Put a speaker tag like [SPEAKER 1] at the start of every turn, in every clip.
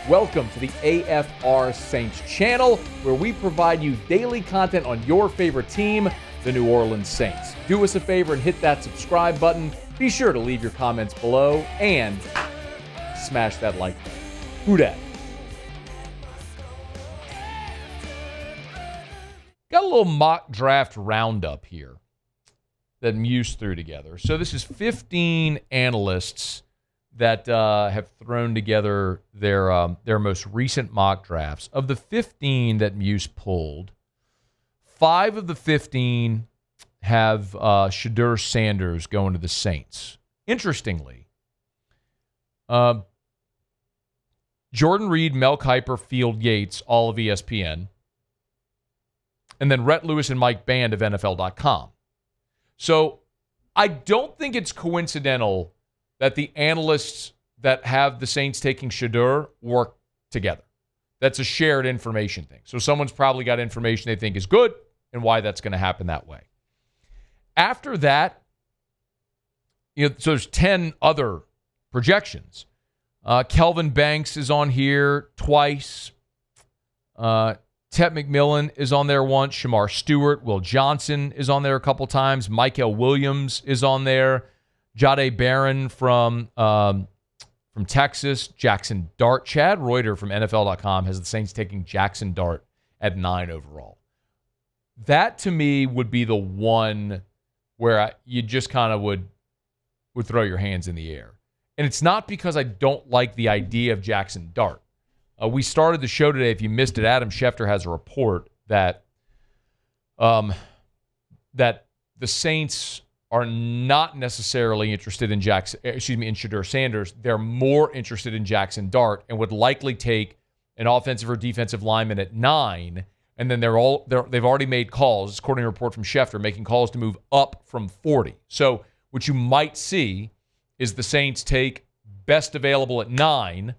[SPEAKER 1] Welcome to the AFR Saints channel, where we provide you daily content on your favorite team, the New Orleans Saints. Do us a favor and hit that subscribe button. Be sure to leave your comments below and smash that like button. Who dat? Got a little mock draft roundup here that Muse threw together. So this is 15 analysts that have thrown together their most recent mock drafts. Of the 15 that Muse pulled, 5 of the 15 have Shedeur Sanders going to the Saints. Interestingly, Jordan Reed, Mel Kiper, Field Yates, all of ESPN, and then Rhett Lewis and Mike Band of NFL.com. So I don't think it's coincidental that the analysts that have the Saints taking Shedeur work together. That's a shared information thing. So someone's probably got information they think is good and why that's going to happen that way. After that, so there's 10 other projections. Kelvin Banks is on here twice. Tet McMillan is on there once. Shamar Stewart. Will Johnson is on there a couple times. Michael Williams is on there. Jahdae Barron from Texas. Jaxson Dart. Chad Reuters from NFL.com has the Saints taking Jaxson Dart at 9 overall. That, to me, would be the one where you just kind of would throw your hands in the air. And it's not because I don't like the idea of Jaxson Dart. We started the show today. If you missed it, Adam Schefter has a report that that the Saints are not necessarily interested in Shedeur Sanders. They're more interested in Jaxson Dart and would likely take an offensive or defensive lineman at 9. And then they've already made calls, according to a report from Schefter, making calls to move up from 40. So what you might see is the Saints take best available at 9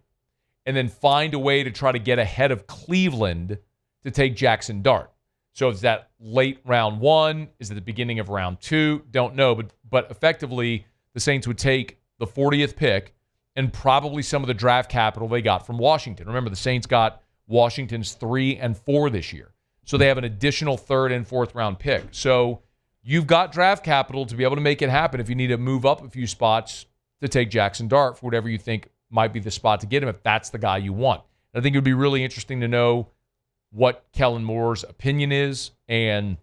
[SPEAKER 1] and then find a way to try to get ahead of Cleveland to take Jaxson Dart. So is that late round 1? Is it the beginning of round 2? Don't know. But effectively, the Saints would take the 40th pick and probably some of the draft capital they got from Washington. Remember, the Saints got Washington's 3 and 4 this year. So they have an additional 3rd and 4th round pick. So you've got draft capital to be able to make it happen if you need to move up a few spots to take Jaxson Dart for whatever you think might be the spot to get him if that's the guy you want. I think it would be really interesting to know what Kellen Moore's opinion is and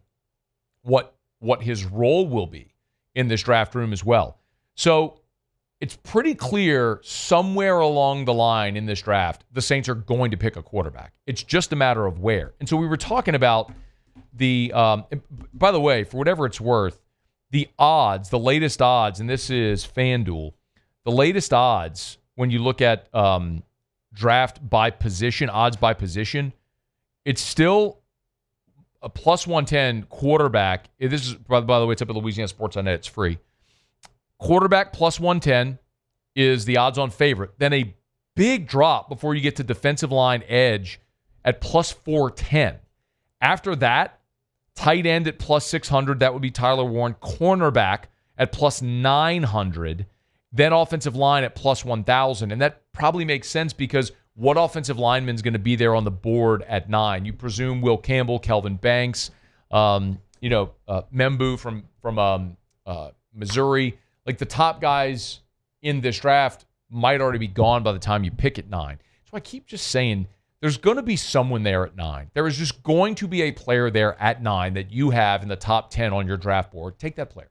[SPEAKER 1] what his role will be in this draft room as well. So it's pretty clear somewhere along the line in this draft, the Saints are going to pick a quarterback. It's just a matter of where. And so we were talking about by the way, for whatever it's worth, the odds, the latest odds, and this is FanDuel, the latest odds when you look at draft by position, odds by position, it's still a plus 110 quarterback. This is, by the way, it's up at LouisianaSports.net. It's free. Quarterback plus 110 is the odds-on favorite. Then a big drop before you get to defensive line edge at plus 410. After that, tight end at plus 600. That would be Tyler Warren. Cornerback at plus 900. Then offensive line at plus 1,000. And that probably makes sense because what offensive lineman is going to be there on the board at 9? You presume Will Campbell, Kelvin Banks, Membu from Missouri. Like the top guys in this draft might already be gone by the time you pick at 9. So I keep just saying there's going to be someone there at 9. There is just going to be a player there at 9 that you have in the top 10 on your draft board. Take that player.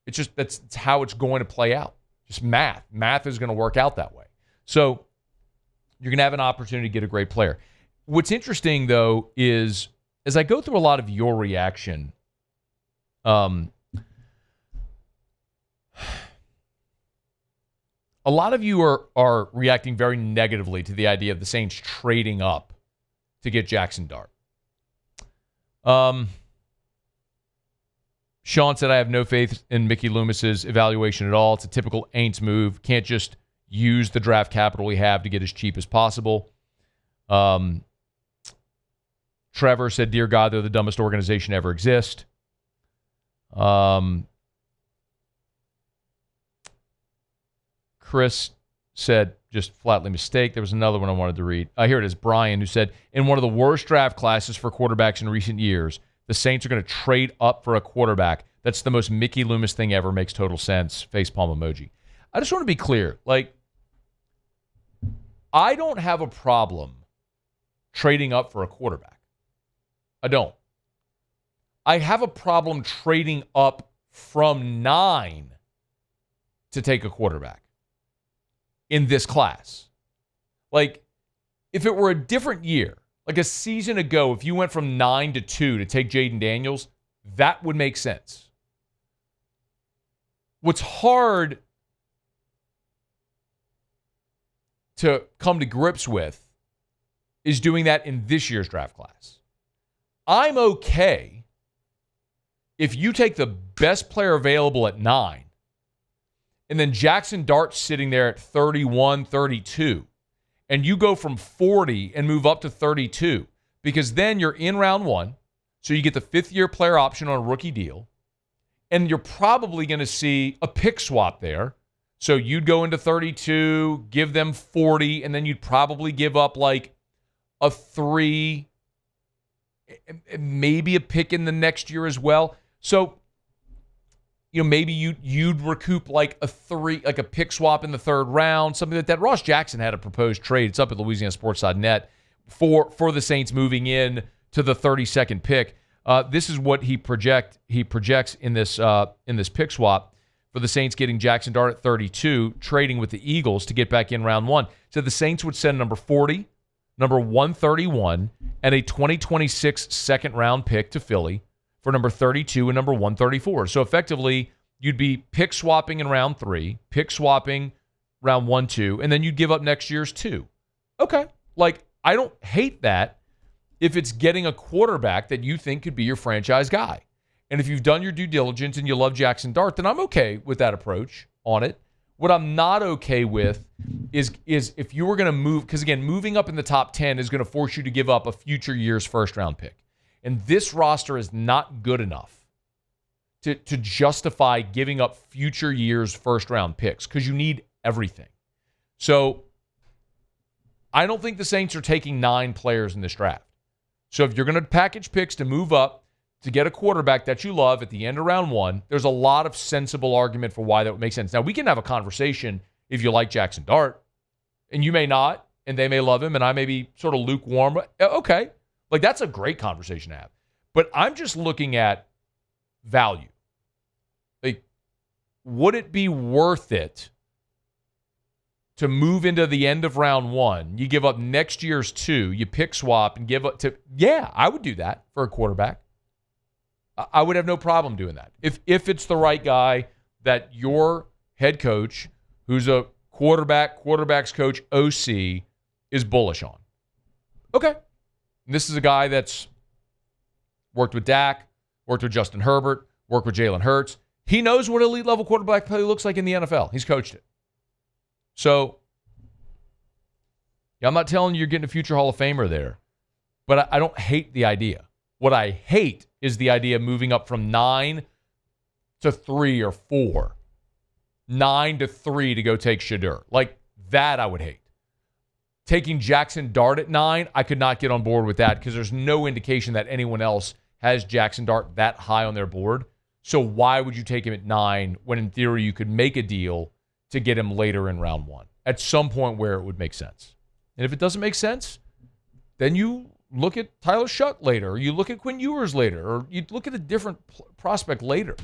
[SPEAKER 1] It's just that's how it's going to play out. Just math. Math is going to work out that way. So you're going to have an opportunity to get a great player. What's interesting, though, is as I go through a lot of your reaction, a lot of you are reacting very negatively to the idea of the Saints trading up to get Jaxson Dart. Sean said, I have no faith in Mickey Loomis's evaluation at all. It's a typical Aints move. Can't just use the draft capital we have to get as cheap as possible. Trevor said, dear God, they're the dumbest organization ever exist. Chris said just flatly mistake. There was another one I wanted to read. Here it is. Brian, who said, in one of the worst draft classes for quarterbacks in recent years, the Saints are going to trade up for a quarterback. That's the most Mickey Loomis thing ever. Makes total sense. Facepalm emoji. I just want to be clear. Like, I don't have a problem trading up for a quarterback. I don't. I have a problem trading up from 9 to take a quarterback in this class. Like, if it were a different year, like a season ago, if you went from 9 to 2 to take Jaden Daniels, that would make sense. What's hard to come to grips with is doing that in this year's draft class. I'm okay if you take the best player available at 9, and then Jaxson Dart sitting there at 31, 32, and you go from 40 and move up to 32, because then you're in round 1, so you get the fifth-year player option on a rookie deal, and you're probably going to see a pick swap there. So you'd go into 32, give them 40, and then you'd probably give up like a 3, maybe a pick in the next year as well. So, maybe you'd recoup like a 3, like a pick swap in the 3rd round, something like that. Ross Jackson had a proposed trade. It's up at LouisianaSports.net for the Saints moving in to the 32nd pick. This is what he projects in this pick swap for the Saints getting Jaxson Dart at 32, trading with the Eagles to get back in round 1. So the Saints would send number 40, number 131, and a 2026 second-round pick to Philly for number 32 and number 134. So effectively, you'd be pick swapping in round 3, pick swapping round 1, 2, and then you'd give up next year's 2. Okay. Like, I don't hate that if it's getting a quarterback that you think could be your franchise guy. And if you've done your due diligence and you love Jaxson Dart, then I'm okay with that approach on it. What I'm not okay with is if you were going to move, because again, moving up in the top 10 is going to force you to give up a future year's first-round pick. And this roster is not good enough to justify giving up future years' first-round picks because you need everything. So I don't think the Saints are taking 9 players in this draft. So if you're going to package picks to move up to get a quarterback that you love at the end of round 1, there's a lot of sensible argument for why that would make sense. Now, we can have a conversation if you like Jaxson Dart, and you may not, and they may love him, and I may be sort of lukewarm. Okay. Like, that's a great conversation to have. But I'm just looking at value. Like, would it be worth it to move into the end of round 1? You give up next year's 2, you pick swap and give up to, yeah, I would do that for a quarterback. I would have no problem doing that. If it's the right guy that your head coach, who's a quarterback's coach, OC, is bullish on. Okay. And this is a guy that's worked with Dak, worked with Justin Herbert, worked with Jalen Hurts. He knows what elite level quarterback play looks like in the NFL. He's coached it. So, yeah, I'm not telling you you're getting a future Hall of Famer there, but I don't hate the idea. What I hate is the idea of moving up from 9 to 3 or 4. 9 to 3 to go take Shedeur. Like, that I would hate. Taking Jaxson Dart at 9, I could not get on board with that because there's no indication that anyone else has Jaxson Dart that high on their board. So why would you take him at 9 when in theory you could make a deal to get him later in round 1 at some point where it would make sense? And if it doesn't make sense, then you look at Tyler Shutt later, or you look at Quinn Ewers later, or you look at a different prospect later.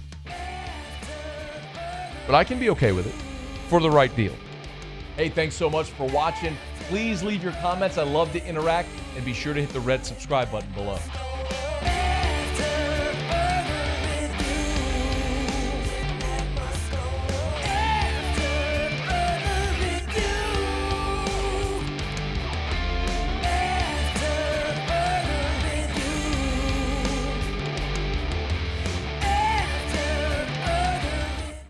[SPEAKER 1] But I can be okay with it for the right deal. Hey, thanks so much for watching. Please leave your comments. I love to interact, and be sure to hit the red subscribe button below.